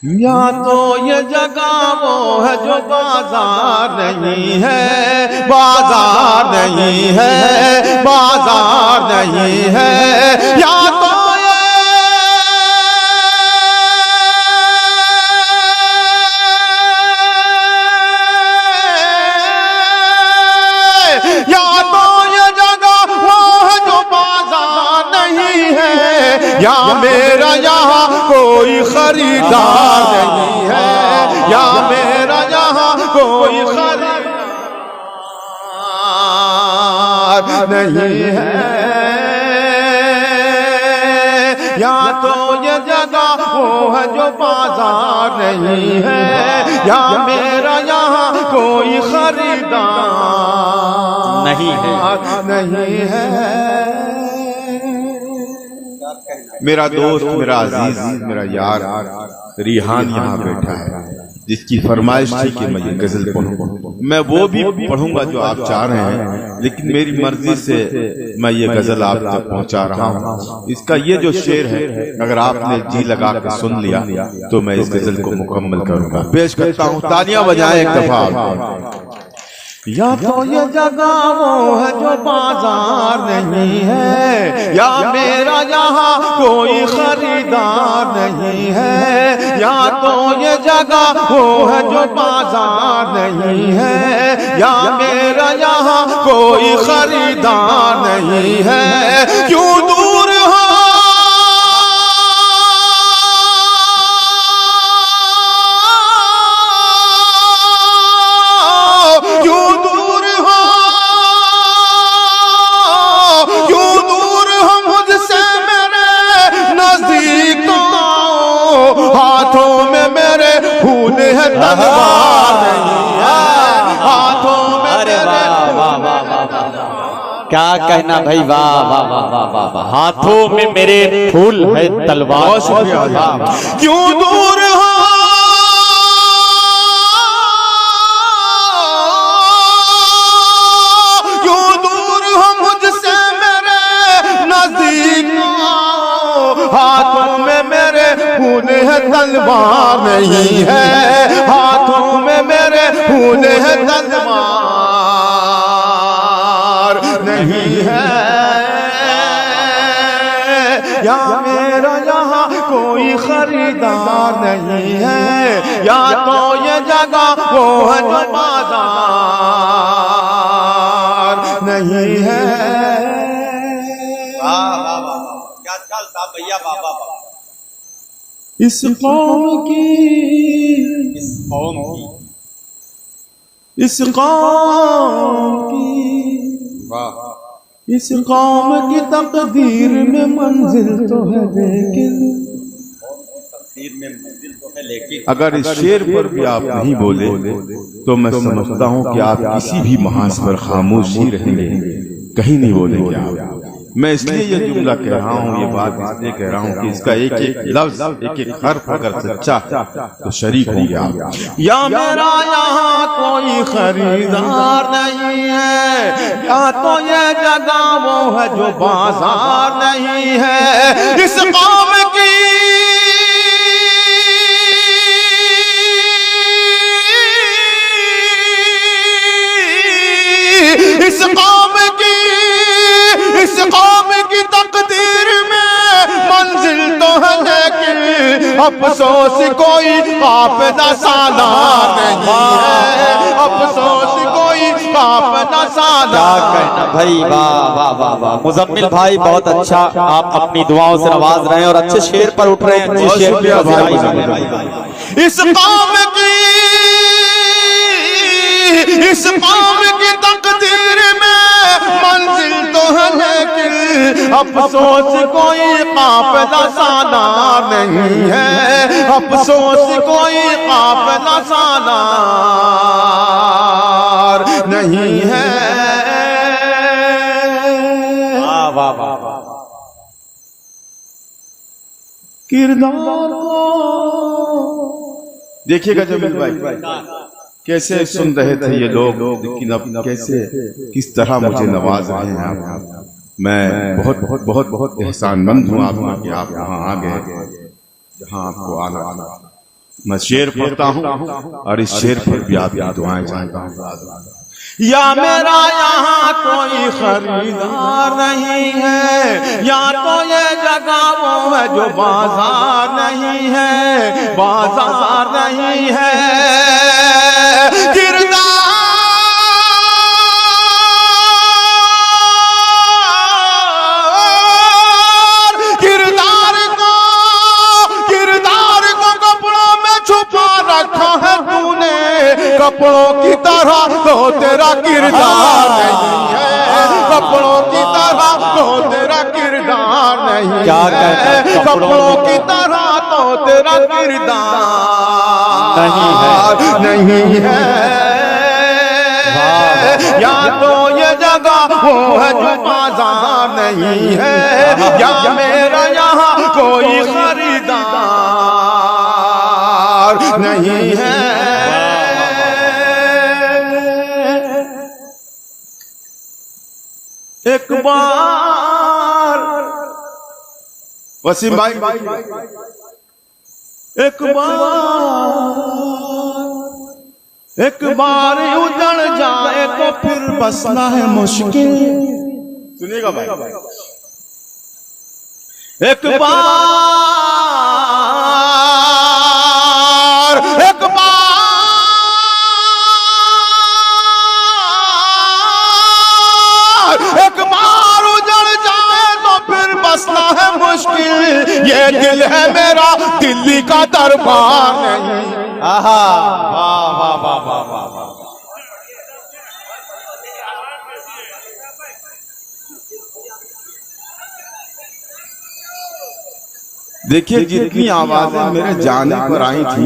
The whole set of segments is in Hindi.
या तो ये जगह वो है जो बाजार नहीं है, बाजार नहीं है, बाजार नहीं है। या तो ये जगह वो है जो बाजार नहीं है, या मेरा यहाँ कोई खरीदार नहीं है, या मेरा यहाँ कोई खरीदार नहीं है। या तो ये जगह वो है जो बाजार नहीं है, या मेरा यहाँ कोई खरीदार नहीं है। मेरा दोस्त, मेरा अजीज, मेरा यार रिहान यहाँ बैठा है, जिसकी फरमाइश थी कि मैं ये गजल पढ़ूं। मैं वो भी पढ़ूंगा जो आप चाह रहे हैं, लेकिन मेरी मर्जी से मैं ये गजल आप तक पहुंचा रहा हूँ। इसका ये जो शेर है, अगर आपने जी लगा कर सुन लिया तो मैं इस गजल को मुकम्मल करूंगा। पेश करता हूँ, तालियां बजाएं एक दफा। या तो ये जगह वो है जो बाजार नहीं है, या मेरा यहाँ कोई खरीदार नहीं है। या तो ये जगह वो है जो बाजार नहीं है, या मेरा यहाँ कोई खरीदार नहीं है। क्यों दूर हो तलवार नहीं है, हाथों में। अरे वाह वाह वाह वाह, क्या कहना भाई, वाह वाह वाह वाह वाह। हाथों में मेरे फूल है तलवार। क्यों दूर हो मुझसे मेरे नजदीक, हाथों में मेरे फूल है तलवार नहीं है, हाथों में मेरे फूल है तलवार नहीं है। या मेरा यहाँ कोई खरीदार नहीं है, या तो ये जगह वो है जो बाजार नहीं है। क्या चलता भैया बाबा। इस कौम की तकदीर में मंजिल तो है, लेकिन अगर इस शेर पर भी आप नहीं बोले तो मैं समझता हूँ कि आप किसी भी महाज पर खामोशी रहेंगे, कहीं नहीं बोलेंगे आप। मैं इसलिए ये जुमला कह रहा हूँ, ये बात इसलिए कह रहा हूँ कि इसका एक एक लफ्ज, एक एक हर्फ अगर सच्चा तो शरीक हो गया। या मेरा यहाँ कोई खरीदार नहीं है, या तो ये जगह वो है जो बाजार नहीं है। इस कौम की इस कौम की तकदीर में मंजिल तो है, लेकिन अफसोस कोई काफिला सालार नहीं है, अफसोस कोई काफिला सालार। कहना भाई, वाह वाह वाह वाह। मुजम्मिल भाई बहुत अच्छा, आप अपनी दुआओं से नवाज रहे हैं और अच्छे शेर पर उठ रहे हैं। इस कौम की तकदीर में मंजिल तो है, लेकिन अफसोस कोई काफिला सालार नहीं है, अफसोस कोई काफिला सालार नहीं है। वाह वाह वाह वाह। किरदार को देखिएगा जमील भाई, कैसे सुन रहे थे ये लोग, लेकिन अब कैसे किस तरह मुझे नवाज रहे हैं आप। मैं बहुत बहुत बहुत बहुत एहसानमंद हूँ आपका कि आप यहाँ आ गए जहाँ आपको आना। मैं शेर पढ़ता हूँ और इस शेर पर भी आपकी दुआएं चाहता हूँ। या मेरा यहाँ कोई खरीदार नहीं है, या तो ये जगह वो है जो बाजार नहीं है, बाजार नहीं है। कपड़ों की तरह तो तेरा किरदार नहीं है, कपड़ों की तरह तो तेरा किरदार नहीं है, कपड़ों की तरह तो तेरा किरदार नहीं है। या तो ये जगह वो है जो बाजार नहीं है, या मेरा यहाँ कोई खरीदार नहीं है। एक बार वसीम भाई, एक बार उजड़ जाए तो फिर बसना है मुश्किल। सुनिएगा भाई, एक बार उजड़ जाए तो फिर बसना है मुश्किल। ये दिल है मेरा, दिल्ली का दरबार नहीं। आहा, वाह वाह वाह वाह वाह वाह। देखिए, जितनी आवाजें मेरे जाने पर आई थी,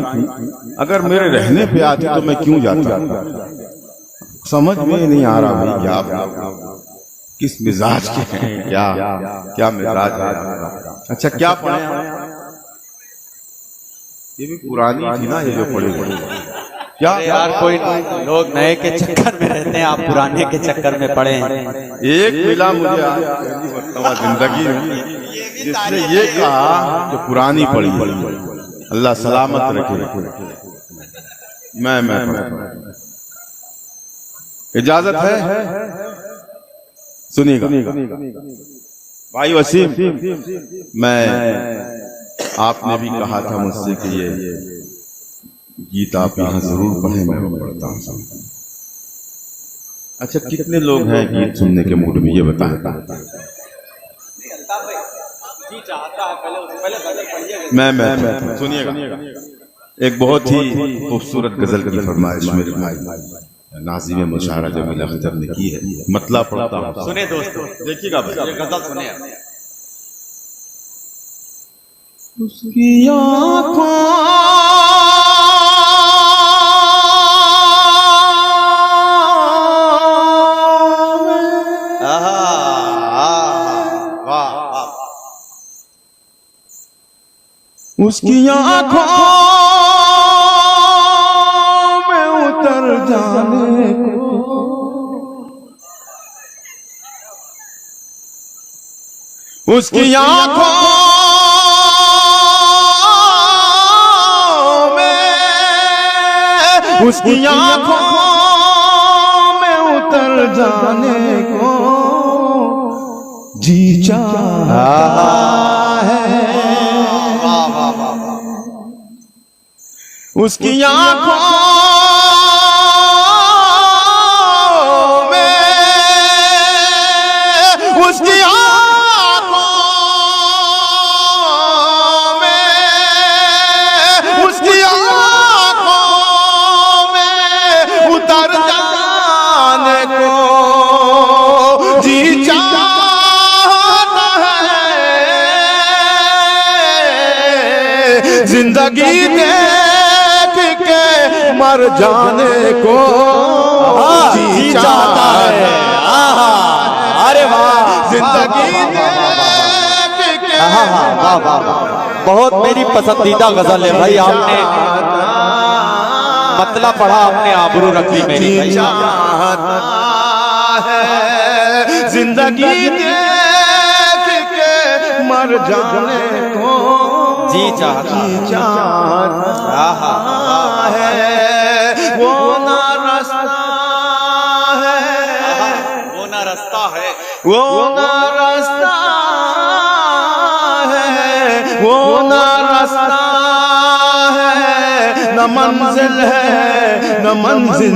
अगर मेरे रहने पे आती तो मैं क्यों जाता। समझ में नहीं आ रहा भाई, क्या किस मिजाज के हैं, क्या मिजाज है। अच्छा, क्या पढ़े? ये भी पुरानी थी ना, ये जो पढ़ी क्या यार, कोई लोग नए के चक्कर में रहते हैं, आप पुराने के चक्कर में पड़े हैं। एक मिला मुझे जिंदगी जिसने ये कहा कि पुरानी पड़ी, अल्लाह सलामत रखे। मैं इजाजत है, सुनिएगा भाई वसीम, मैं आपने भी कहा था मुझसे कि ये गीत आप यहाँ जरूर पढ़े, मैं पढ़ता हूँ। अच्छा, कितने लोग हैं गीत सुनने के मूड में, ये बताएं। मैं सुनिएगा, एक बहुत ही खूबसूरत गजल की फरमाइश मेरे भाई नाज़िम मुशारा जमील अख्तर ने की है, मतलब पढ़ता हूँ, सुने दोस्तों, देखिएगा भाई, गजल सुने। उसकी आँखों उसकी आँखों में उतर जाने को उसकी आँखों में उसकी आँखों में उतर जाने को जी चाहता है। उसकी आँखों में उसकी आँखों में उसकी आँखों में उतर जाने को जी चाहता है। जिंदगी मर जाने को जी चाहता है। अरे वाह, जिंदगी बहुत मेरी पसंदीदा गजल है भाई। आपने मतलब पढ़ा, आपने आबरू रख ली मेरी भाई। जिंदगी देख के मर जाने को जी चाहता। वो ना रास्ता है, वो ना रास्ता है, न मंजिल है, न मंजिल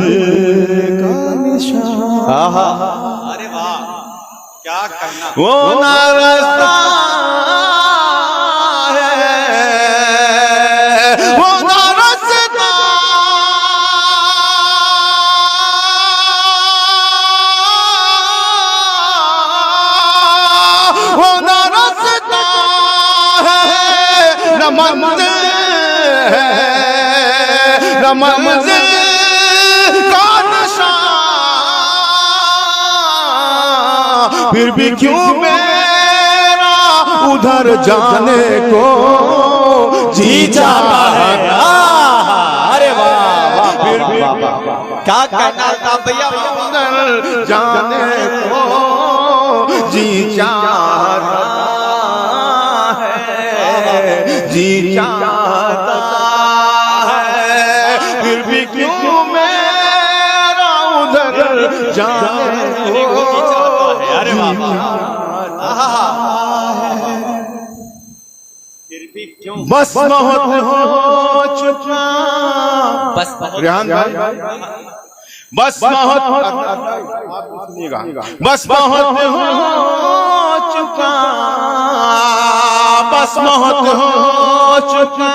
का निशान। अरे वाह, क्या कहना। वो ना रास्ता मंजिल का निशान, फिर भी क्यों मेरा उधर जाने को जी चाहता है। अरे वाह, फिर भी क्या कहना था भैया, उधर जाने को जी चाहता है, जी चाहता है, फिर भी क्यों मेरा उधर जाने को जी चाहता है। अरे वाह, फिर भी क्यों बस बहुत हो चुका, बस रेहान भाई, बस बहुत, बस बहुत हो चुका, बस बहुत हो चुका,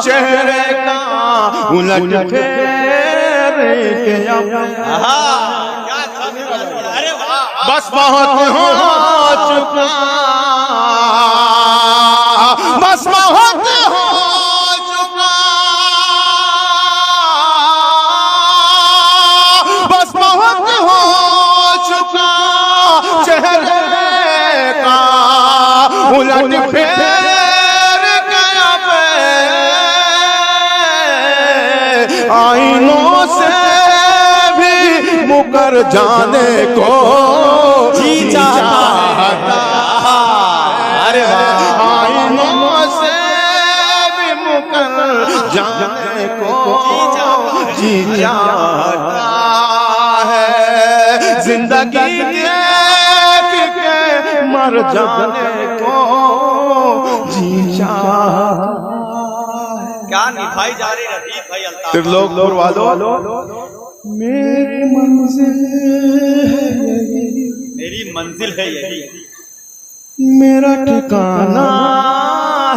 चेहरे का उलट फेर के अरे वाह, बस बहुत हो चुका, बस बहुत हो चुका, बस बहुत हो चुका, चेहरे का उलट फेर गया आईनों से भी मुकर जाने को जी चाहता। अरे वाह, आईनों से भी मुकर जाने को जी चाहता है, जिंदगी देख के मर जाने को जी चाहता। क्या निभाई जा रही रफीक भाई अल्ताफ। त्रिलोकपुर वालों, मेरी मंजिल है यही, मेरी मंजिल है यही, मेरा ठिकाना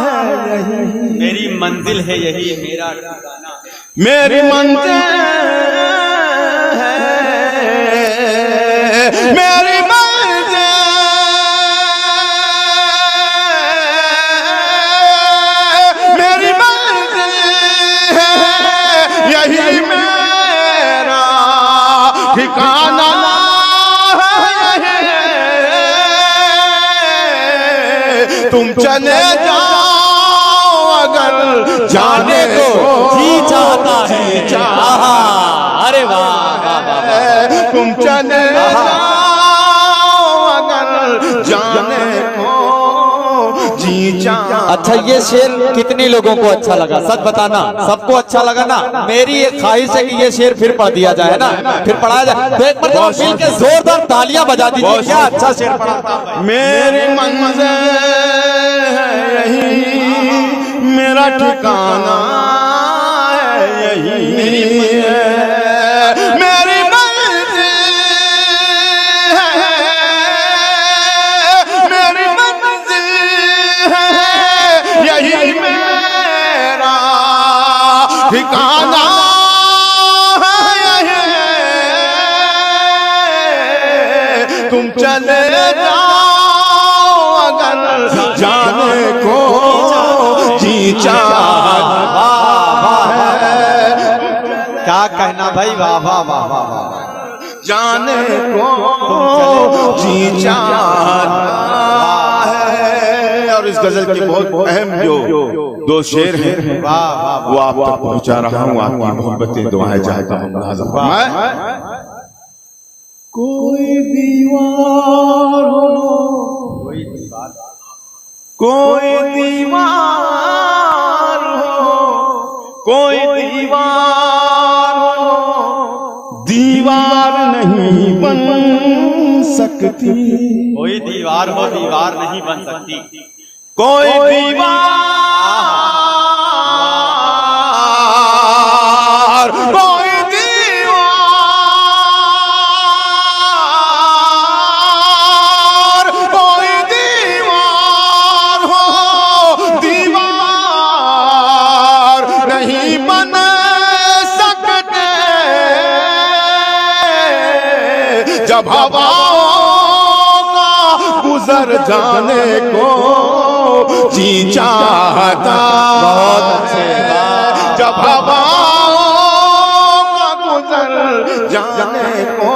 है यही, मेरी मंजिल है यही, मेरा ठिकाना है। मेरी मंजिल है, मेरी मंजिल, मेरी मंजिल है यही, मेरा ठिकाना है। तुम चले जाओ अगर जाने को जी चाहता है। अरे वाह, तुम चले जाओ अगर जाने को जी चाहता। अच्छा, ये शेर कितने लोगों को अच्छा लगा, सच बताना। सबको अच्छा लगा ना? मेरी एक ख्वाहिश है कि ये शेर फिर पढ़ दिया जाए ना, फिर पढ़ाया जाए, तो एक बार मिल के जोरदार तालियां बजा दीजिए। क्या अच्छा शेर पढ़ा। मेरी मंजिल है यही, मेरा ठिकाना है यही, मेरी मंजिल है, मेरी मंजिल है यही, मेरा ठिकाना है यही। तुम चले जाओ अगर जाने को जी चाहता है। क्या कहना भाई, वाह वाह वाह वाह वाह। जाने को जी चाहता है। और इस गजल के बहुत अहम जो दो शेर हैं, वो आप तक पहुंचा रहा हूँ। आपकी मोहब्बतें दुआएं चाहता हूँ। कोई दीवार हो, कोई दीवार हो, कोई दीवार हो, दीवार नहीं बन सकती, कोई दीवार हो दीवार नहीं बन सकती, कोई दीवार, कोई दीवार, कोई दीवार हो, दीवार नहीं बन सकते जब हवाओं का गुजर जाने को जी चाहता। बहुत अच्छे, जब हवाओं का गुजर जाने को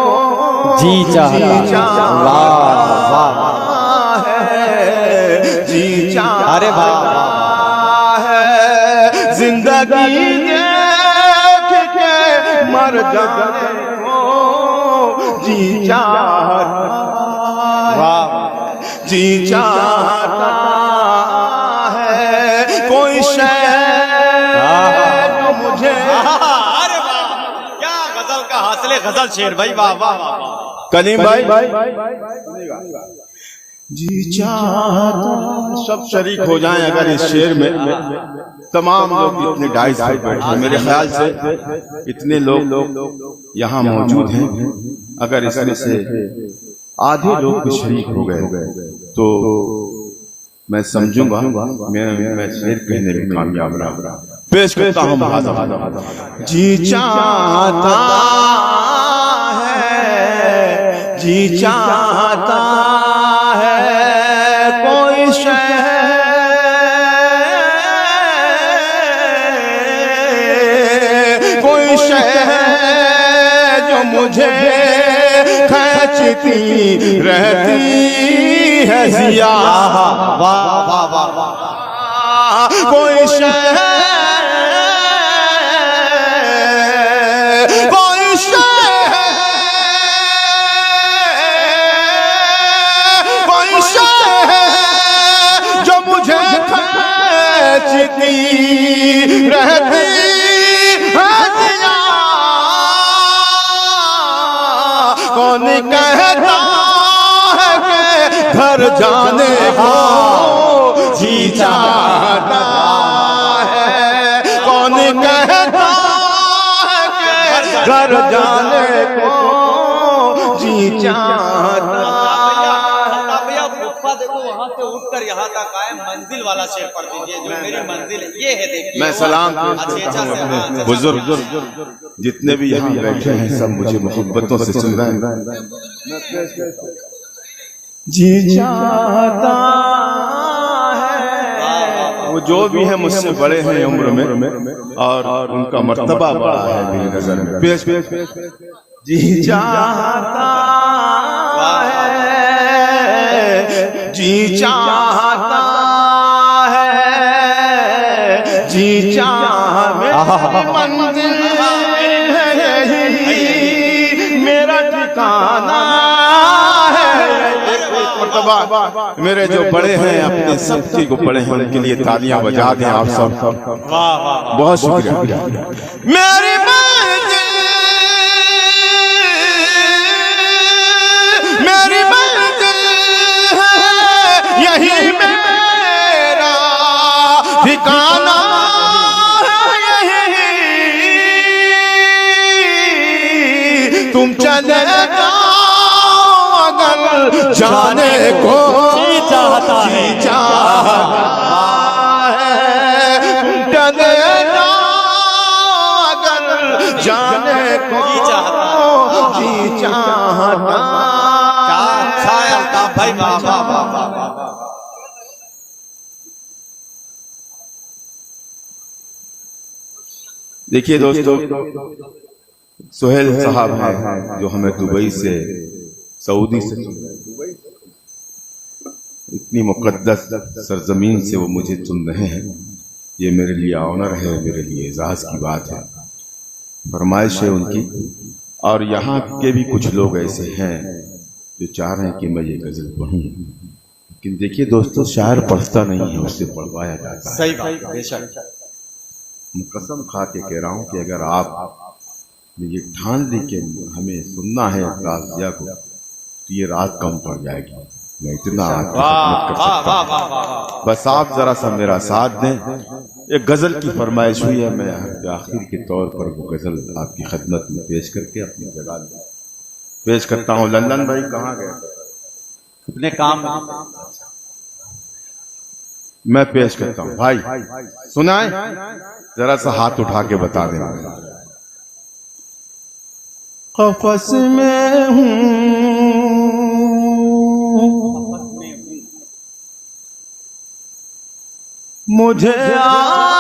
जी चाहता। वाह वाह, है, जी चाहता अरे वाह है, जिंदगी देख के मर जाने को जी चाहता, वाह, जी चाहता है, कोई शय जो मुझे। अरे वाह, क्या गजल का हासिल गजल शेर भाई, वाह वाह वाह। कलीम भाई जी चाहता, सब शरीक हो जाएं अगर इस शेर में। तमाम लोग इतने 250 बैठे हैं, मेरे ख्याल से इतने लोग यहाँ मौजूद हैं, अगर इसमें से आधे लोग भी शरीक हो गए तो मैं समझूंगा मैं शेर कहने में कामयाब रहा। पेश करता हूँ जी चाहता है, जी चाहता है, कोई शय कोई शय जो मुझे खींचती रहती है जिया। वाह वाह वाह वाह, कोई शय कोई शय कोई शय जो मुझे खींचती रहती है जिया। कौन कहता है कि घर जाने को जी चाहता है, कौन कहता है कि घर जाने को जी चाहता। देखो वहाँ से उठकर यहाँ तक आए, मंजिल वाला शेर पढ़ दीजिए, जो मेरी मंजिल ये है। देखिए मैं सलाम अच्छा से बुजुर्ग जितने भी यहाँ बैठे हैं, सब मुझे मोहब्बतों से सुन रहे हैं। जी चाहता है, वो जो भी है मुझसे बड़े हैं उम्र में और उनका मर्तबा बड़ा है मेरी नजर में। पेश जी चाहता है, जी चाहता है, जी चाहता मंजिल है यही, मेरा ठिकाना है। मेरे जो बड़े हैं अपने सब चीज को बड़े हैं, उनके लिए तालियां बजा दें आप सब। बहुत शुक्रिया। मेरी मंजिल, मेरी मंजिल है यही, मेरा ठिकाना है यही, तुम चले जाने को जी चाहता है, चले अगर जाने को जी चाहता। क्या अच्छा है अल्ताफ भाई, वाह वाह वाह वाह। देखिए दोस्तों, सोहेल साहब हैं जो हमें दुबई से, सऊदी से, इतनी मुकद्दस सरजमीन से वो मुझे चुन रहे हैं। ये मेरे लिए ऑनर है, मेरे लिए एजाज की बात है, फरमाइश है उनकी। और यहाँ के भी कुछ लोग ऐसे हैं जो चाह रहे हैं कि मैं ये गजल पढ़ूं, लेकिन देखिए दोस्तों, शायर पढ़ता नहीं है, उससे पढ़वाया जाता है। सही बात, बेशक। मैं कसम खा के कह रहा हूँ कि अगर आप ये ठान ली कि हमें सुनना है गाजिया को, तो तो ये रात कम पड़ जाएगी। मैं इतना आपकी खिदमत कर सकता हूं। बस आप जरा सा मेरा साथ दें। एक गजल की फरमाइश हुई है, मैं आखिर के तौर पर वो गजल आपकी खिदमत में पेश करके अपनी जगह पेश करता हूँ। लल्लन भाई कहाँ गए? अपने काम मैं पेश करता हूँ। भाई सुनाए, जरा सा हाथ उठा के बता देना। क़फ़स में हूँ, मुझे आवाज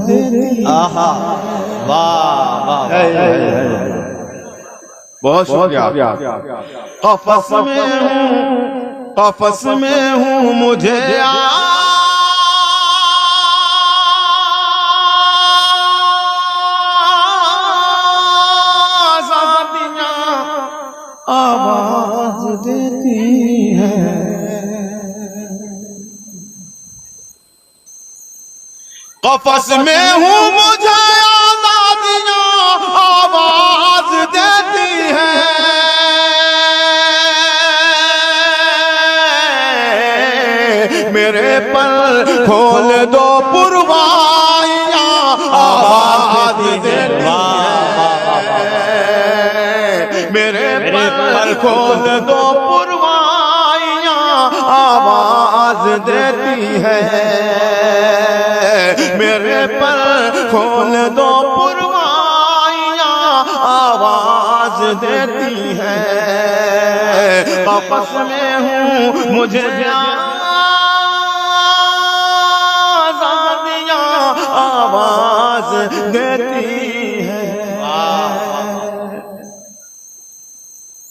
देती। आहा, वाह वाह वाह, बहुत शुक्रिया। क़फ़स में हूँ, क़फ़स में हूँ, मुझे आवाज देती है। क़फ़स में हूँ, मुझे आज़ादियाँ आवाज देती है। मेरे पर खोल दो पुरवाइयाँ आवाज देती है। मेरे पर खोल दो पुरवाइयाँ आवाज देती है। मेरे पर खोल दो पुरवाइयाँ आवाज देती है। क़फ़स में हूँ, मुझे आज़ादियाँ आवाज देती है।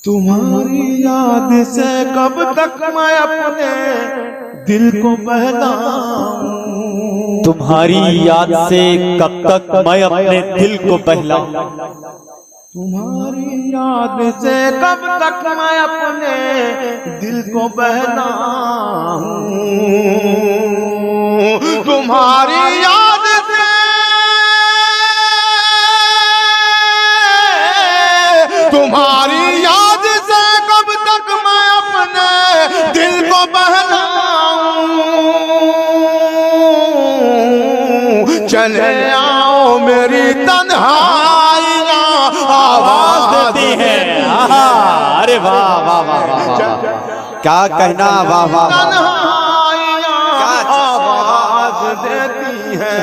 तुम्हारी याद से कब तक मैं अपने दिल को बहलाऊं? तुम्हारी याद से कब तक मैं अपने दिल को बहलाऊं? तुम्हारी याद से कब तक मैं अपने दिल को बहलाऊं? तुम्हारी याद से, तुम्हारी याद से कब तक मैं अपने दिल को बहलाऊं? चले आओ मेरी तन्हाइयाँ आवाज देती है। अरे वाह वाह वाह वाह, क्या कहना, वाह वाह। तन्हाइयाँ आवाज देती है।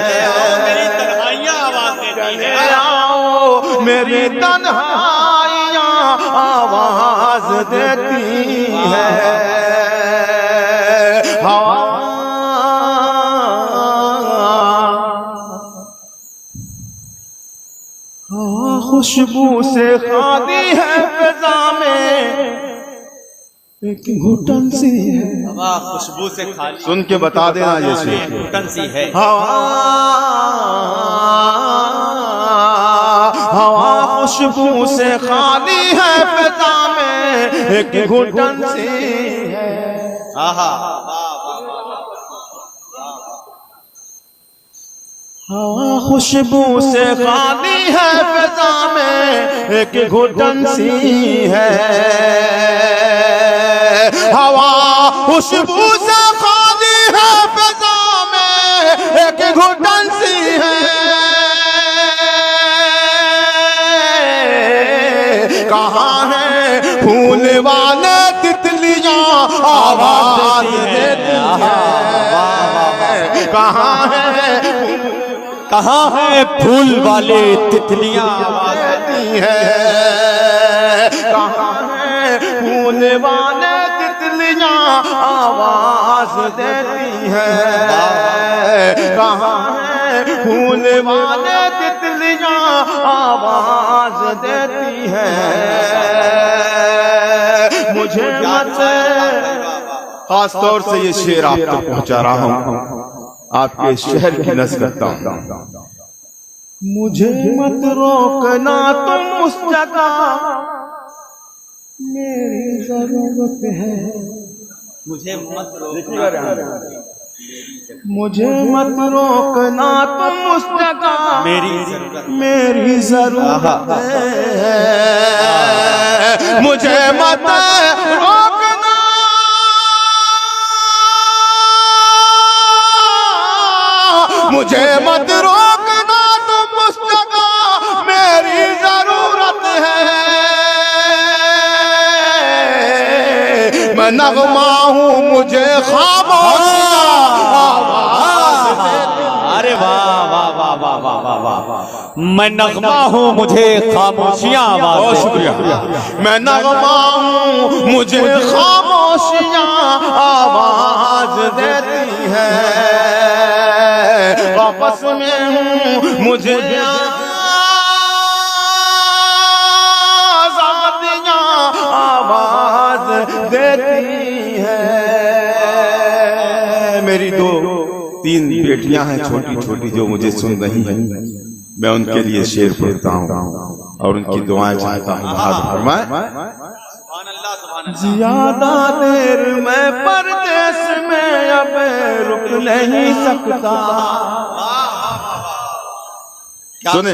मेरी तन्हाइयाँ आवाज देती है। आओ मेरी तन्हाइयाँ आवाज देती है। खुशबू से खादी है फ़िज़ा में, एक घुटन सी है। वाह, खुशबू से खाली, सुन के बता देना ये से घुटन सी है। हवा खुशबू से खाली है फ़िज़ा में, एक घुटन सी है। आहा, हवा खुशबू से खाली है फ़िज़ा में, एक घुटन सी है। हवा खुशबू से खाली है फ़िज़ा में, एक घुटन सी है। कहाँ है फूल वाले तितलियाँ आवाज देती है। कहाँ है फूल वाले तितलियाँ आवाज देती है। कहाँ है फूल वाले तितलियाँ आवाज देती है। कहाँ है फूल वाले तितलियाँ आवाज देती है। मुझे खास तौर से ये शेर आप तक पहुँचा रहा हूँ, आपके शहर की नज़र करता हूँ। मुझे मत रोकना तुम उस जगह मेरी जरूरत है, मुझे मत मुझे मत रोकना तुम उस जगह, मेरी जरूरत है, मुझे मत रोकना, मुझे मत रोकना तुम उस जगह, मेरी जरूरत है, मैं नगमा हूँ मुझे खामोशियाँ आवाज देती। अरे वाह वाह वाह वाह वाह वाह वाह वाह, मैं नगमा हूँ मुझे खामोशियाँ आवाज बहुत देती। शुक्रिया। मैं नगमा हूँ मुझे खामोशियाँ आवाज देती है, वापस में हूँ मुझे आज़ादियाँ आवाज देती है। मेरी दो तीन बेटियां हैं छोटी छोटी जो मुझे सुन रही हैं, मैं उनके लिए शेर पढ़ता हूँ और उनकी दुआएं चाहता हूँ। फरमाए, ज्यादा देर मैं परदेश में अब रुक नहीं सकता। सुने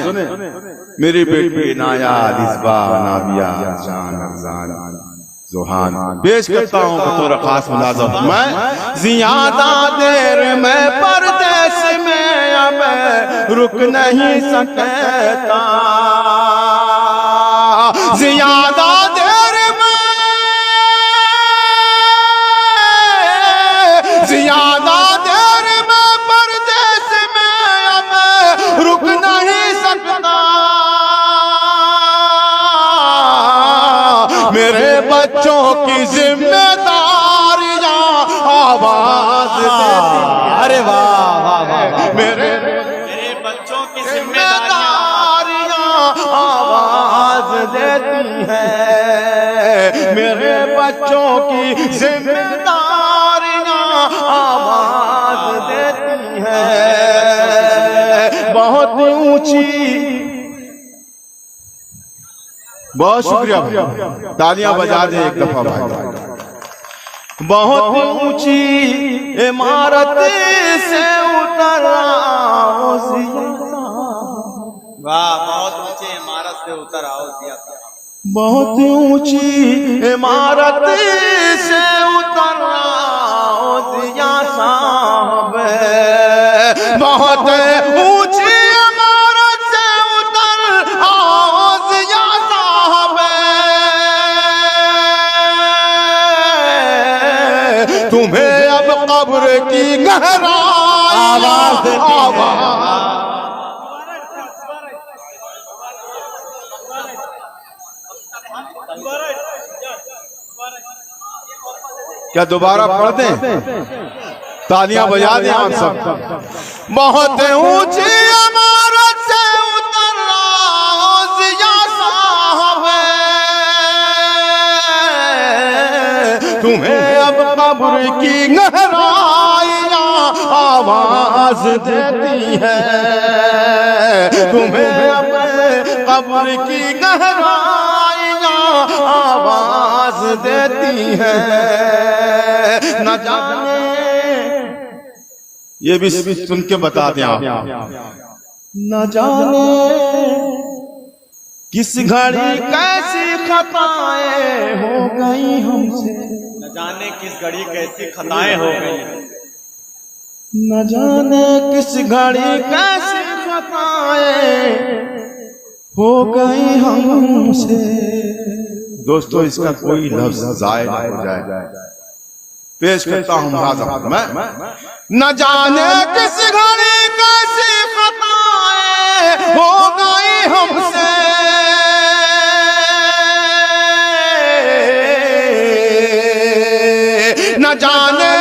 मेरी बेटी नायाद इस्बा नाबिया जान अफजान जोहान पेश करता हूँ बतौर खास मुलाज़म। मैं ज्यादा देर मैं परदेश में अब रुक नहीं सकता, ज्यादा देर में, ज्यादा देर में परदेश में अब रुक नहीं सकता, मेरे बच्चों की जिम्मेदारियां आवाज देती। अरे वाह वाह वाह, मेरे बच्चों की जिम्मेदारियां आवाज देती है, मेरे बच्चों की जिम्मेदारियां आवाज देती है। बहुत ऊंची, बहुत शुक्रिया भाई, तालियां बजा दे एक दफा भाई। बहुत ऊंची इमारत से उतर आओ जिया साहब। वाह, बहुत ऊंची इमारत से उतर आओ जिया साहब। बहुत ऊंची इमारत से उतर आओ जिया साहब, बहुत ऊंची इमारत से उतर आओ जिया साहब, तुम्हें अब कब्र की गहराई आवाज क्या दोबारा पढ़ दें? तालियां बजा दें आप सब। बहुत ऊंची इमारत से उतर आओ जिया साहब, तुम्हें अब कब्र की गहराइयां आवाज देती है, तुम्हें अब कब्र की गहराइयां आवाज देती है। न जाने, ये भी सुन के बता दें आप, न जाने किस घड़ी कैसी खताएं हो गई हमसे, न जाने किस घड़ी कैसी खताएं हो गई, न जाने किस घड़ी कैसी खताएं हो गई हमसे। दोस्तों इसका कोई लफ्ज जायद हो जाए, पेश करता हूँ मैं। न जाने किस घड़ी कैसी खताएं हो गई हमसे, न जाने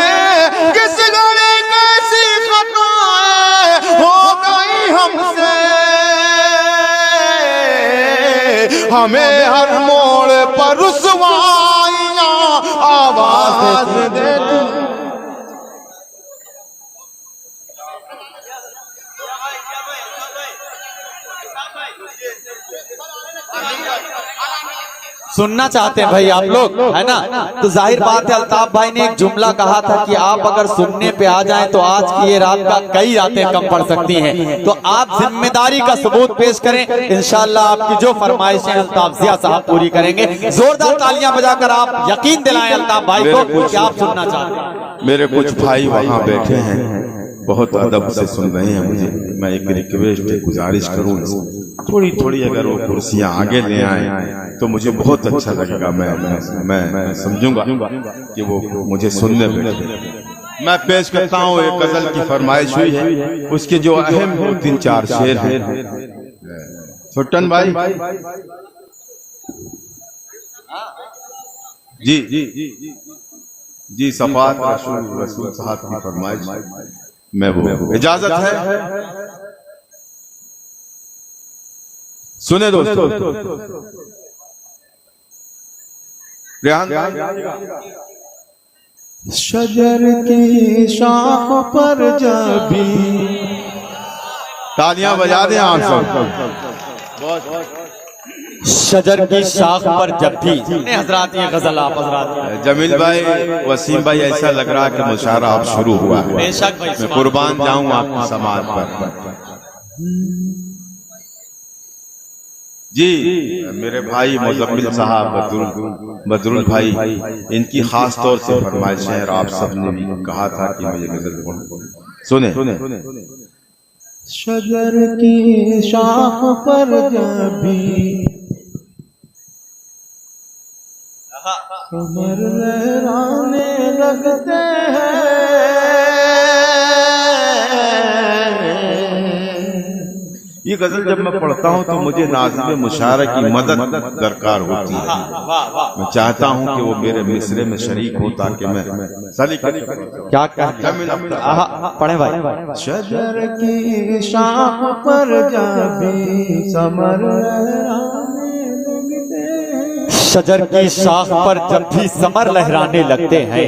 किस घड़ी कैसी खताएं हो गई हमसे, हमें हर मोड़ पर रुसवाइयां आवाज देती। सुनना चाहते हैं भाई आप लोग, है ना? तो जाहिर बात है अल्ताफ भाई ने एक जुमला कहा था कि आप अगर सुनने पे आ जाएं तो आज की ये रात का कई रातें कम पड़ सकती हैं। तो आप जिम्मेदारी का सबूत पेश करें, इंशाल्लाह आपकी जो फरमाइशें अल्ताफ जिया साहब पूरी करेंगे। जोरदार तालियां बजाकर आप यकीन दिलाएं अल्ताफ भाई को कि आप सुनना चाहते हैं। मेरे कुछ भाई वहाँ बैठे हैं, बहुत अदब से सुन रहे हैं मुझे। मैं एक रिक्वेस्ट गुजारिश करूँ, थोड़ी थोड़ी अगर वो कुर्सियाँ आगे ले आए तो मुझे बहुत अच्छा लगेगा। मैं समझूंगा कि वो मुझे सुनने बैठे। मैं पेश करता हूँ, एक गजल की फरमाइश हुई है, उसके जो अहम 2-3-4 शेर हैं। सुल्तान भाई जी जी जी सफात रसूल साहब की फरमाइश मैं वो इजाजत है, सुने दोस्तों। रेहान शजर की शाख पर जब भी, तालियां बजा दें आप सब। शजर की शाख पर जब भी, हजरात ये गजल आप हजरात। जमील भाई, वसीम भाई, ऐसा लग रहा है कि मुशायरा आप शुरू हुआ है। बेशक भाई, मैं कुर्बान जाऊं आपकी समाज पर। जी मेरे भाई मुजम्मिल साहब, बदरुल भाई, इनकी खास तौर से फरमाइश है और आप सबने भी कहा था कि मुझे गजल सुने। शजर की शाख पर जब भी कमर लहराने लगते हैं, ये गजल जब मैं पढ़ता हूँ तो मुझे नाज़िम मुशायरा की मदद दरकार होती है। मैं चाहता हूँ कि वो मेरे मिसरे में शरीक हो ताकि मैं क्या पढ़े भाई। शजर की शाख पर जब भी समर शजर की शाख पर जब भी समर लहराने लगते हैं।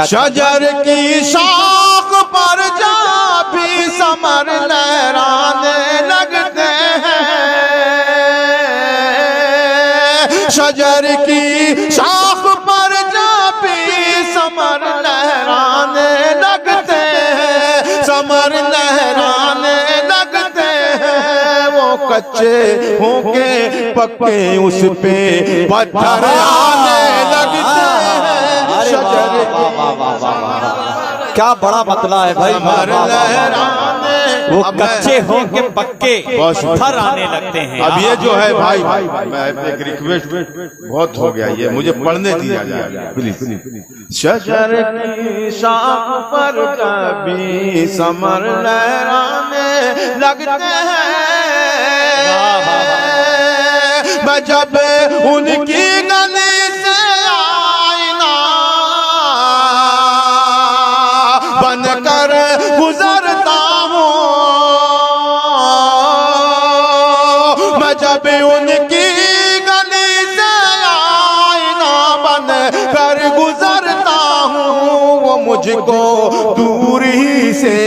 शजर की शाख पर जब भी समर लहराने लगते हैं, शजर की शाख पर जब भी समर लहराने लगते हैं, समर लहराने लगते हैं। वो कच्चे होके पक्के उस पे पत्थर आने लगते हैं। शजर क्या बड़ा मतला है भाई। वो कच्चे हो के पक्के पत्थर आने लगते हैं। अब ये जो है भाई, मैं एक रिक्वेस्ट, बहुत हो गया ये, मुझे पढ़ने दिया जाए प्लीज। शजर की शाख पर कभी समर लहराने लगते हैं, मैं जब उनकी गली से आईना बनकर गुजरता हूँ, मैं जब उनकी गली से आईना बनकर गुजरता हूँ, वो मुझको दूर ही से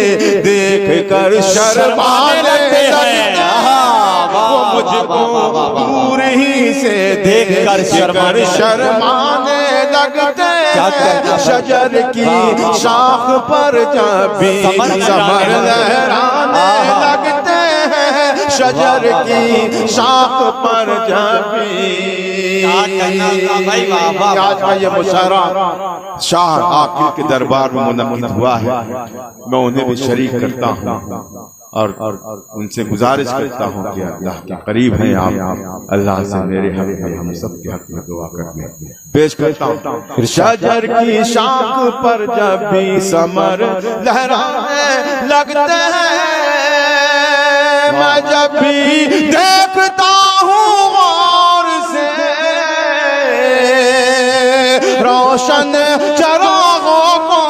देख कर शर्माने लगते हैं। वो मुझको दूर ही से देख कर शर्माने लगते हैं। शजर की शाख पर जब भी समर लहराने लगते हैं, शजर की शाख पर जब भी। आज का ये मुशायरा शाह आकिल के दरबार में मुनक्किद हुआ है, मैं उन्हें भी शरीक करता हूँ और उनसे गुजारिश करता हूँ कि अल्लाह के करीब हैं आप, अल्लाह से मेरे हक में, हम सब के हक में दुआ करने पेश करता हूँ। शजर की शाख पर जब भी समर लहराने लगते हैं, मैं जब भी देखता हूँ गौर से रोशन चरागों को,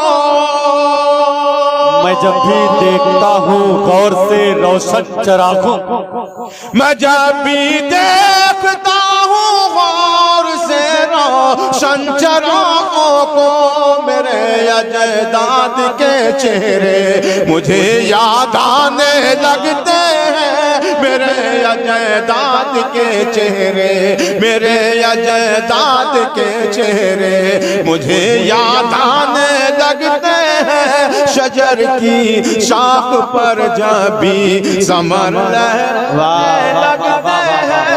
मैं जब भी देखता हूँ गौर से रोशन चरागों, मैं जब भी देखता हूँ गौर से रोशन चरागों को, मेरे अजदाद के चेहरे मुझे याद आने लगते हैं, मेरे अजदाद के चेहरे, मेरे अजदाद के चेहरे मुझे याद आने लगते हैं। शजर की शाख पर जब भी समर लहराने लगते हैं।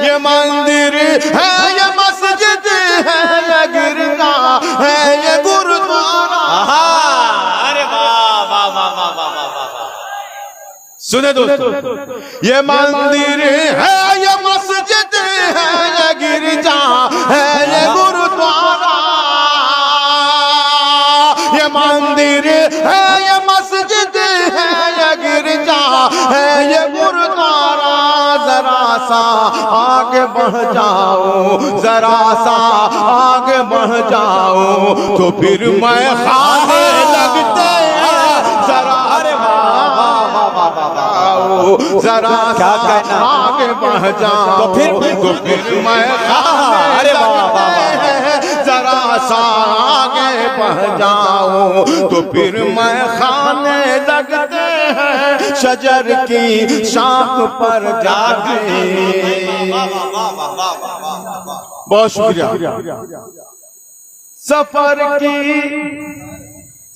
ये मंदिर है, ये मस्जिद है, ये गिरगाह है, ये गुरुद्वारा। अरे वाह वाह वाह वाह वाह वाह। सुने दोस्तों, ये मंदिर है, ये मस्जिद है, ये गिरजा है, ये गुरुद्वारा। ये मंदिर है, ये मस्जिद है, ये गिरजा है, ये गुरुद्वारा। जरा सा आगे बढ़ जाओ, जरा सा आगे बढ़ जाओ तो फिर मैं खाने लगते हैं। जरा जरा क्या कहना, आगे बढ़ जाओ तो फिर मैं खाने लगते हैं। जरा सा आगे बढ़ जाओ तो फिर मैं खाने लगते हैं। शजर की शाख पर जाके। बहुत शुक्रिया। सफर की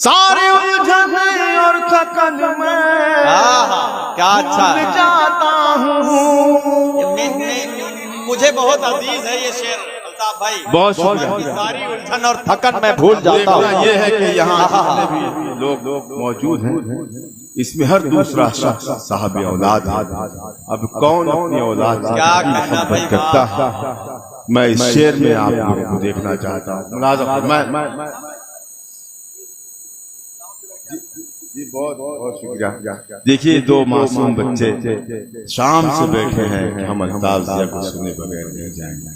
सारी उलझन और थकन में क्या अच्छा है। जाता हूँ। मुझे बहुत अजीज है ये शेर अल्ताफ भाई। बहुत शुक्रिया। सारी उलझन और थकन मैं भूल जाता हूँ। ये है कि यहाँ जितने भी लोग मौजूद हैं, इसमें हर दूसरा शख्स साहब औलाद है। अब कौन अपनी औलाद से मोहब्बत करता है? मैं इस शेर में आप लोगों को देखना चाहता हूँ। बहुत शुक्रिया। देखिए, दो मासूम बच्चे शाम से बैठे हैं कि हम अल्ताफ ज़िया को सुने बगैर नहीं जाएंगे।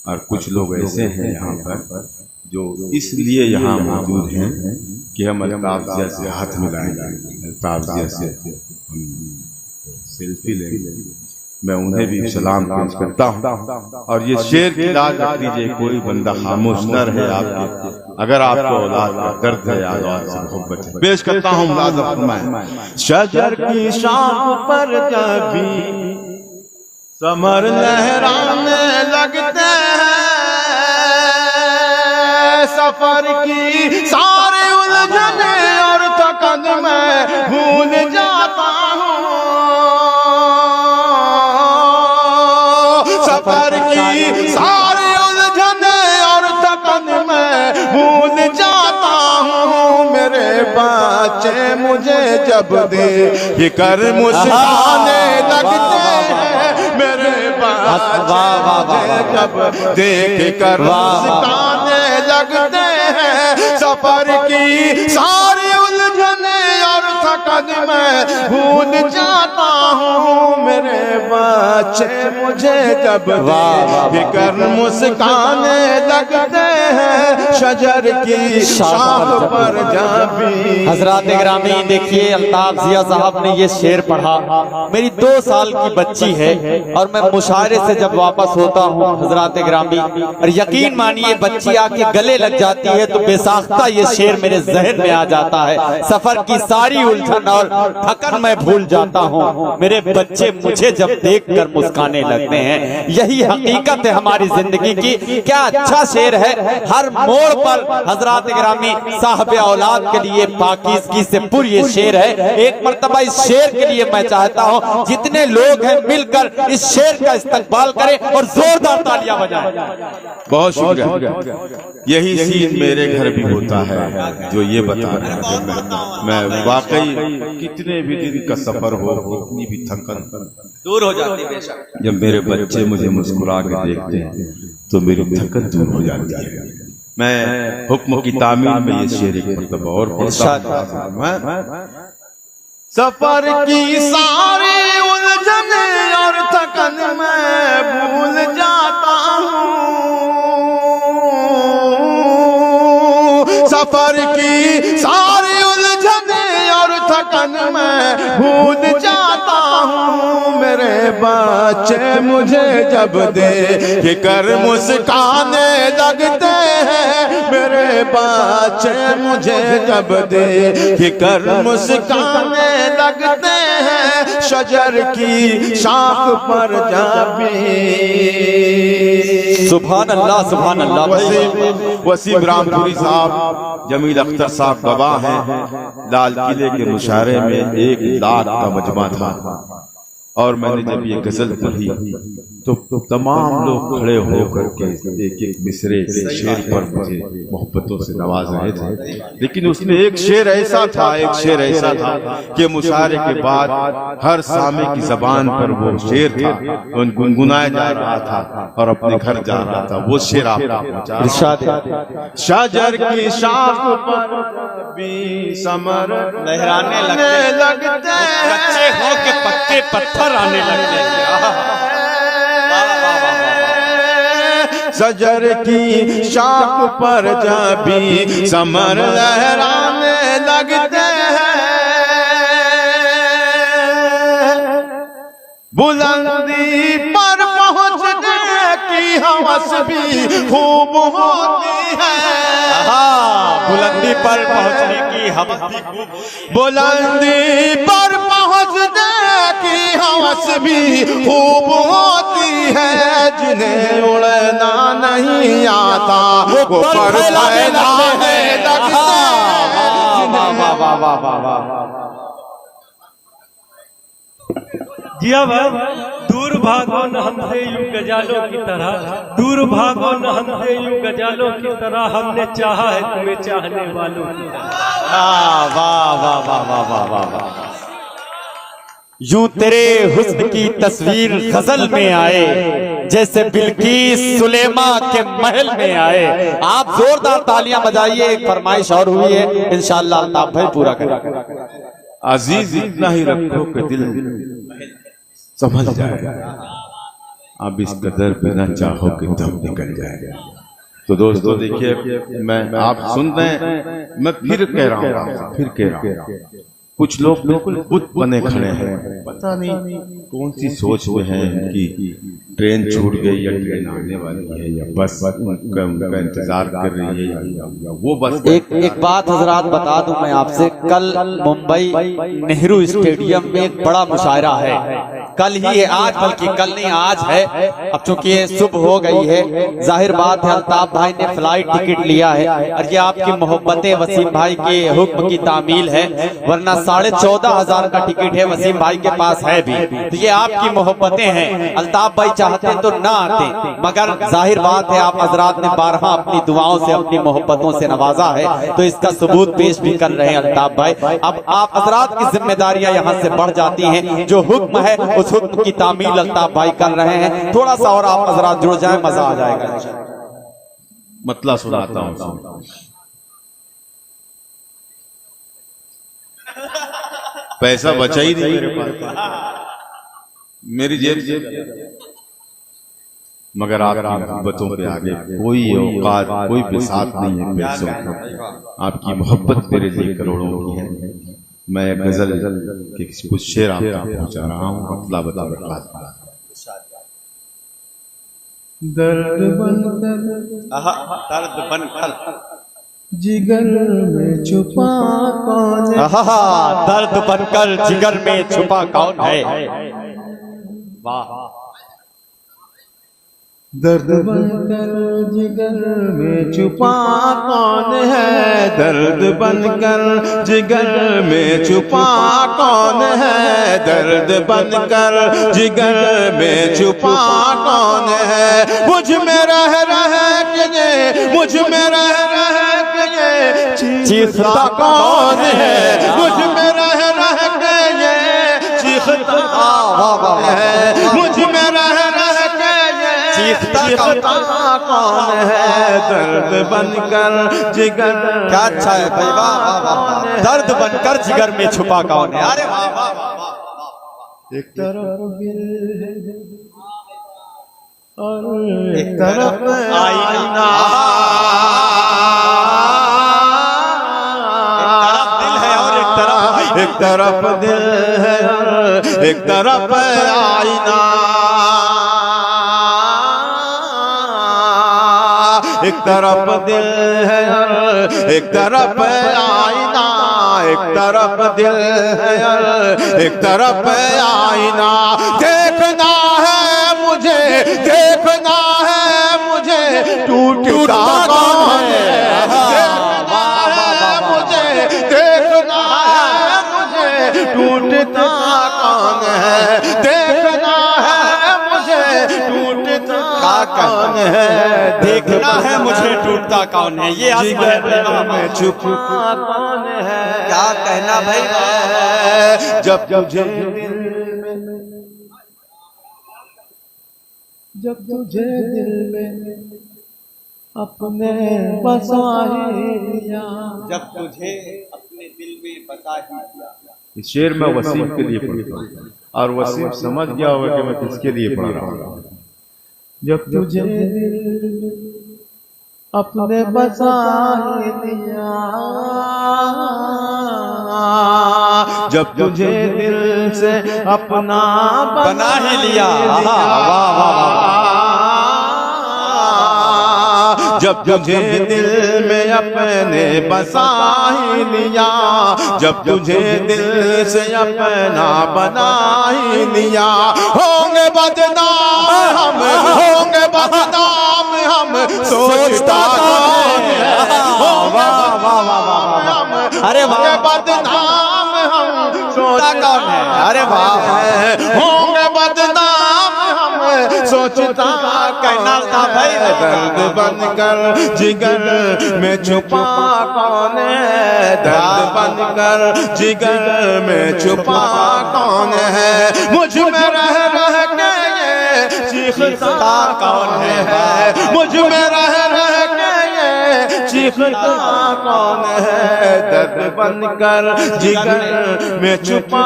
और कुछ लोग ऐसे हैं यहाँ पर जो इसलिए यहाँ मौजूद हैं कि हम अल्ताफ ज़िया से हाथ मिलाएंगे, अल्ताफ ज़िया से सेल्फी लेंगे। मैं उन्हें भी सलाम पेश करता हूँ। और ये शेर की लाज रख दीजिए, कोई बंदा खामोश न रहे आपके। अगर आपको औलाद का दर्द है, औलाद से मोहब्बत है, पेश करता हूँ। मुलाज़ा फरमाएं। शजर की शाख पर कभी समर लहराने लगते हैं। सफर की सारे उलझन और थकन में भूल जाता हूँ। सफर की सारी उलझन और थकन में भूल जाता हूँ। मेरे बच्चे मुझे जब देख कर मुस्कुराने लगते हैं। मेरे बच्चे जब देख कर मुस्कुराने लगते हैं। सफर की सारी उलझन और थकन में भूल जाता हूँ। मेरे बच्चे मुझे जब देखकर मुस्काने लगते हैं। शजर की शाख पर जब भी। हजरात ग्रामी, देखिए अल्ताफ ज़िया साहब ने ये शेर पढ़ा। मेरी 2 साल की बच्ची है और मैं मुशायरे से जब वापस होता हूँ हजरात ग्रामी, और यकीन मानिए बच्ची आके गले लग जाती है तो बेसाख्ता ये शेर मेरे जहन में आ जाता है। सफर की सारी उलझन और थकन मैं भूल जाता हूँ। मेरे बच्चे मुझे जब देखकर मुस्काने लगते हैं। यही हकीकत है हमारी जिंदगी की। क्या अच्छा शेर है। हर मोड़ पर हजरात ग्रामी साहब औलाद के लिए पाकीज़गी से पुर ये शेर है। एक मर्तबा इस शेर के लिए मैं चाहता हूँ जितने लोग हैं मिलकर इस शेर का इस्तकबाल करें और जोरदार तालियां बजाएं। बहुत शुक्रिया। यही सीन मेरे घर भी होता है जो ये बता रहा है। मैं वाकई कितने भी दिन का सफर हो, कितनी भी थकन दूर हो जाती है। जब मेरे बच्चे मुझे मुस्कुरा के देखते हैं तो मेरी थकन दूर हो जाती है। मैं हुक्म की तामील में ये शेर एक मतलब और पढ़ता हूं। सफर की सारी उलझन और थकन मैं भूल जाता हूँ। सफर की सारी उलझन और थकन मैं भूल जाता हूँ। मेरे बच्चे मुझे जब देख कर मुस्काने लगते हैं। मेरे बच्चे मुझे जब देख कर मुस्काने लगते हैं। शजर की शाख पर जाबी। सुभान अल्लाह, सुभान अल्लाह। वसीम रामपुरी साहब, जमील अख्तर साहब गवाह हैं। लाल किले के मुशायरे में 1 लाख का मजमा था और मैंने जब ये गजल पढ़ी तो तमाम लोग खड़े होकर के एक एक मिसरे के शेर पर मुझे मोहब्बतों से नवाज रहे थे। लेकिन उसमें एक शेर ऐसा था कि मुशायरे के बाद हर सामे की जबान पर वो शेर था, गुनगुनाया जा रहा था और अपने घर जा रहा था। वो शेर आप शजर की शाख पर भी समर लहराने लगते हैं, कच्चे हो के पक्के पत्थर आने लगते हैं। शजर की शाख पर जाबी समर लहराने लगते हैं। बुलंदी पर पहुंचने की हवस भी खूब होती है। बुलंदी पर पहुंचने की हवस भी खूब, बुलंदी पर पहुंचने की हवस भी खूब होती है। जिन्हें उड़ना नहीं आता वो पर फैलाने लगते जिया भाई, दूर भागो न हमसे यूं गजालों की तरह, दूर भागो न हमसे यूं गजालों की तरह, हमने चाहा है तुम्हें चाहने वालों की तरह। वाह वाह वाह वाह वाह वाह वाह। यूं तेरे हुस्न की तस्वीर गजल में आए, जैसे बिल्किस सुलेमा के महल में आए। आप जोरदार तालियां बजाइए। एक फरमाइश और हुई है, इंशाअल्लाह अल्ताफ भाई पूरा करेंगे। अजीज इतना ही रखो कि दिल समझ जाएगा, अब इस कदर बिना चाहो कि दम निकल जाएगा। तो दोस्तों देखिए, मैं आप सुन रहे हैं, मैं फिर कह रहा हूँ, कुछ लोग बिल्कुल बुत बने खड़े हैं, पता नहीं कौन सी सोच में हैं कि ट्रेन छूट गई या ट्रेन आने वाली है या बस उनका इंतजार कर रही है या वो बस। एक बात हजरात बता दूं मैं आपसे, कल मुंबई नेहरू स्टेडियम में एक बड़ा मुशायरा है। कल ही है, आज बल्कि कल नहीं आज है। अब चूंकि ये सुबह हो गई है, जाहिर बात है अल्ताफ भाई ने फ्लाइट टिकट लिया है और ये आपकी मोहब्बतें वसीम भाई के हुक्म की तामील है, वरना 14,500 का टिकट है वसीम भाई के पास है भी। तो ये आपकी मोहब्बतें हैं। अल्ताफ भाई चाहते तो ना आते, मगर जाहिर बात है आप हजरात ने 12 अपनी दुआओं से अपनी मोहब्बतों से नवाजा है, तो इसका सबूत पेश भी कर रहे हैं अल्ताफ भाई। अब आप हजरात की जिम्मेदारियां यहाँ से बढ़ जाती हैं। जो हुक्म है उस हुक्म की तामील अल्ताफ भाई कर रहे हैं। थोड़ा सा और आप हजरात जुड़ जाए, मजा आ जाएगा। मतलब सुनाता हूँ, पैसा बचा ही नहीं मेरे पास, मेरी जेब, मगर आपकी मोहब्बतों पे आगे कोई औकात कोई बिसात नहीं है पैसों का। आपकी मोहब्बत मेरे लिए करोड़ों की है। मैं गजल के कुछ शेर आपको पहुंचा रहा हूँ, मतलब बता बता। दर्द बनकर जिगर में छुपा कौन है, दर्द बनकर जिगर में छुपा कौन है। वाह। दर्द बनकर जिगर में छुपा कौन है, दर्द बनकर जिगर में छुपा कौन है, दर्द बनकर जिगर में छुपा कौन है। मुझ में रह के ये, मुझ में रह के ये चीखता कौन है, मुझ में रह के ये चीखता कौन है, मुझ में रह कौन है, दर्द बनकर जिगर। क्या अच्छा है भाई, वाह। दर्द बनकर जिगर में छुपा कौन है। अरे वाह वाह वाह। एक तरफ दिल है और एक तरफ आईना, एक तरफ दिल है और एक तरफ आईना, एक तरफ दिल है और एक तरफ आईना, एक तरफ दिल है एक तरफ आईना। देखना है मुझे देखना है मुझे टूटता कौन है। देखना है मुझे देखना है मुझे टूटता कौन है। देखना है मुझे टूटता कौन है। देखना है मुझे टूटता कौन है। ये जिगर में छुपा कौन है। क्या कहना भाई। जब तुझे दिल जब तुझे दिल में अपने बसा लिया। जब तुझे अपने दिल में बसा लिया। इस शेर में वसीम के लिए पढ़ता हूँ और वसीम समझ गया होगा कि मैं किसके लिए पढ़ रहा हूँ। जब तुझे अपने बसा लिया जब तुझे दिल से अपना बना ही लिया। वाह वाह। जब तुझे दिल में अपने बसा ही लिया जब तुझे दिल से अपना बना ही लिया। होंगे बदनाम हम होंगे बदनाम हम सोचता कौन है। अरे वाह। बदनाम हम सोचता कौन है। अरे वाह। होंगे बदनाम हम सोचता कहना था भाई। दर्द बनकर जिगर में छुपा कौन है। दर्द बनकर जिगर में छुपा कौन है। मुझ में रह के ये चीखता कौन है। मुझ में रह के ये चीखता कौन है। दर्द बनकर जिगर में छुपा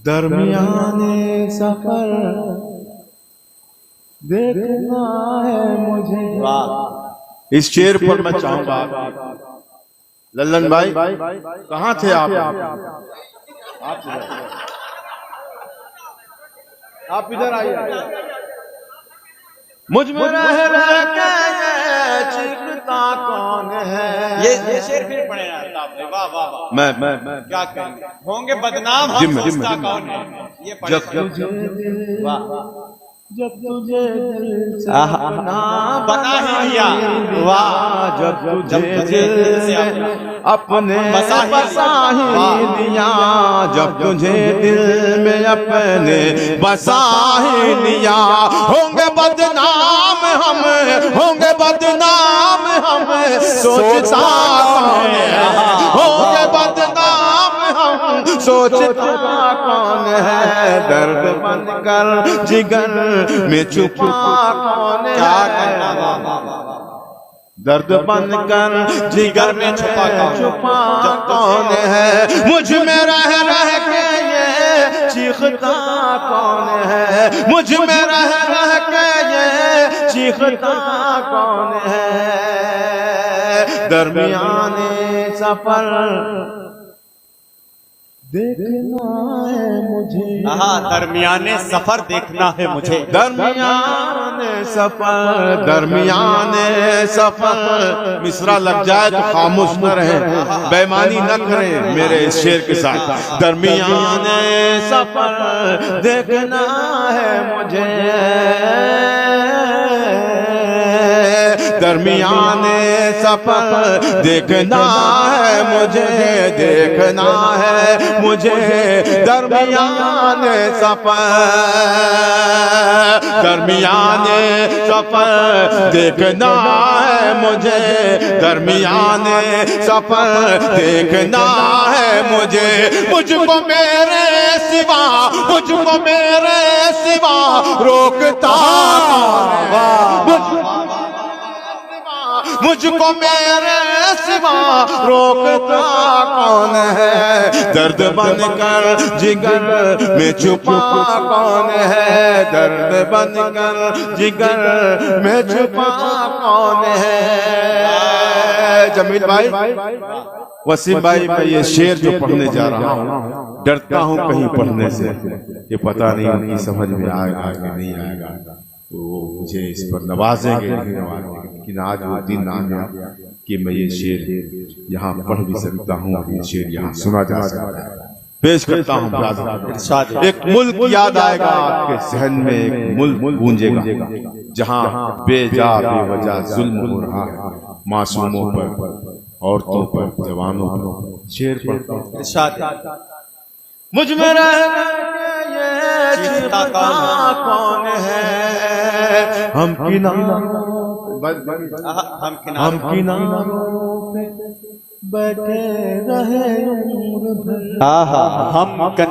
दरमियाने सफर देखना है मुझे। इस शेर पर मैं चाहूंगा लल्लन भाई कहाँ थे आप इधर आइए। मुझ में रह के चीखता कौन है। ये शेर फिर पढ़े आपने। वाह वाह वाह। मैं क्या कहेंगे। होंगे बदनाम हम सोचता कौन है। ये पढ़े। जब तुझे दिल से बना ही लिया। वाह जब तुझे दिल से अपने बसा ही लिया जब तुझे दिल में अपने बसा ही लिया। होंगे बदनाम हम होंगे बदनाम हम सोचता कौन है। होंगे बदनाम हम सोचता कौन है। दर्द बनकर जिगर में छुपा कौन है। दर्द बनकर जिगर में छुपा कौन है। मुझ में रह के ये चीखता कौन है। मुझ में रह के ये चीखता कौन है। दरमियाने सफर देखना है मुझे। दरमियाने सफर देखना है मुझे। दरमियाने सफर मिसरा लग जाए तो खामोश न रहे बेईमानी न करें मेरे इस शेर के साथ। दरमियाने सफर देखना है मुझे। दरमियाने सफर देखना है मुझे देखना है मुझे। दरमियाने सफर दरमियाने सफर देखना है मुझे। दरमियाने सफर देखना है मुझे। मुझको मेरे सिवा रोकता मुझको मेरे सिवा रोकता कौन है। दर्द बनकर जिगर में छुपा कौन है। दर्द बनकर जिगर में छुपा कौन है। जमील भाई वसीम भाई मैं ये शेर जो पढ़ने जा रहा हूँ डरता हूँ कहीं पढ़ने से ये पता नहीं उनकी समझ में आएगा कि नहीं आएगा। वो मुझे इस पर नवाजेंगे लेकिन आज वो दिन आ गया कि मैं ये शेर यहाँ पढ़ भी सकता हूँ और ये शेर यहाँ सुना जा सकता है। पेश करता हूँ। एक मुल्क याद आएगा आपके जहन में, एक मुल्क गूंजेगा जहाँ बेजा बेवजह जुल्म हो रहा है मासूमों पर, औरतों पर, जवानों पर। शेर पर मुझ में रह ये चिंता कौन है, हम किनारों पे बैठे रहे उम्र भर। हम किनारों पे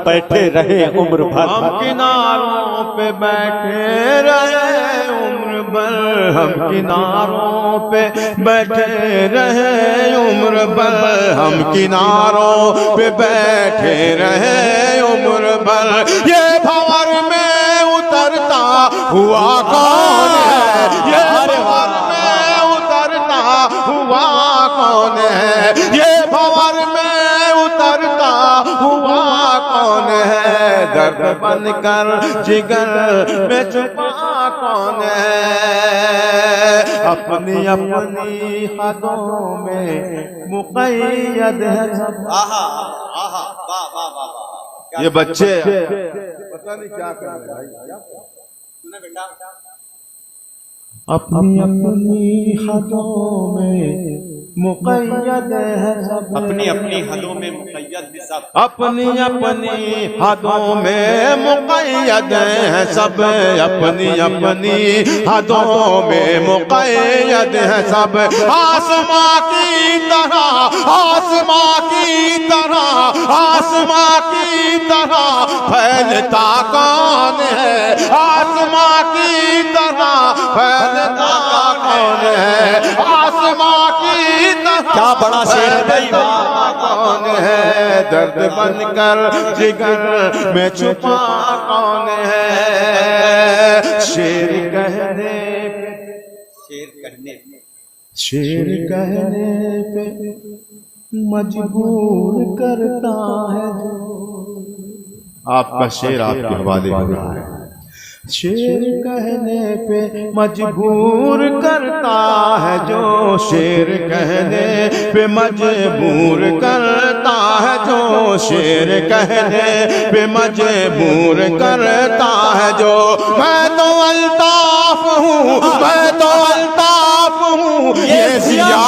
बैठे रहे उम्र भर। हम किनारों पे बैठे रहे उम्र भर। हम किनारों पे बैठे रहे उम्र भर। हम किनारों पे बैठे रहे उम्र भर। ये भंवर में उतरता हुआ कौन है, ये भंवर में उतरता हुआ कौन है, ये भंवर में उतरता हुआ कौन है, दर्द बनकर जिगर में छुपा कौन है, अपनी अपनी हदों में मुक़य्यद है सब। ये बच्चे पता नहीं क्या कर रहे हैं, अपनी अपनी हदों में मुक़य्यद है सब। अपनी अपनी हदों में मुक़य्यद है सब। अपनी अपनी हदों में मुक़य्यद है सब। अपनी अपनी हदों में मुक़य्यद है सब। आसमां की तरह, आसमां की तरह, आसमां की तरह फैलता कौन है, आसमां की तरह फैलता कौन है, आसमां की तरह। क्या बड़ा शेर है भाई, कौन है, दर्द बनकर जिगर में छुपा कौन है, शेर कहने शेर कहने पे मजबूर करता है। आपका शेर आपके हवाले हो रहा है। शेर कहने पे मजबूर करता है जो, शेर कहने पे मजबूर करता है जो, शेर कहने पे मजबूर करता है जो। मैं तो अल्ताफ हूँ, मैं तो अल्ताफ हूँ, ये जिया